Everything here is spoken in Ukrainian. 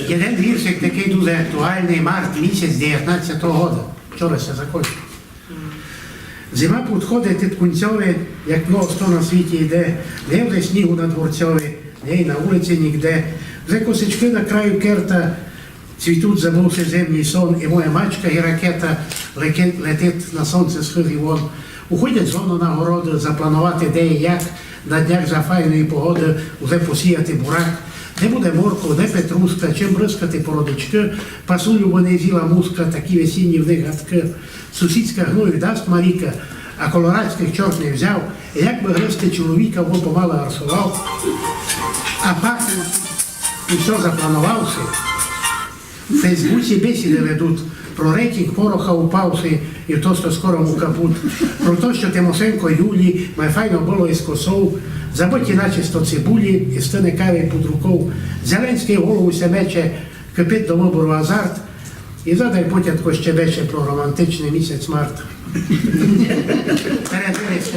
Jeden віршик такий дуже актуальний, март місяць 19-го року. Вчора ще закінчив. Зима підходить під кінцьові, як много хто на світі йде, не буде снігу на дворцьові, не й на вулиці нігде. Вже косички на краю керта, цвітуть, забувши зимній сон, і моя мачка і ракета летить на сонце схилі вон. Уходять зону на городи, запланувати де і як, на днях за файної погоди вже посіяти бурак. Не буде морков, не петруска, чим бризкати породички, пасулю вони з'їла муска, такі весінні в них гадки. Сусідська гною дасть Маріка, а колорадських чорт не взяв, і як би гризти чоловіка, бо помало арсував. А пахне, і все запланувавши. В Фейсбуці бесіди ведуть про рейтинг пороха упавши і то, що скоро му капут. Про те, що Тимошенко Юлі має файно було із косов, забиті начисто цибулі і стине кави під рукою. Зеленський голову се мече, кипить до вибору азарт і задай потятко щебече про романтичний місяць март. Передивись,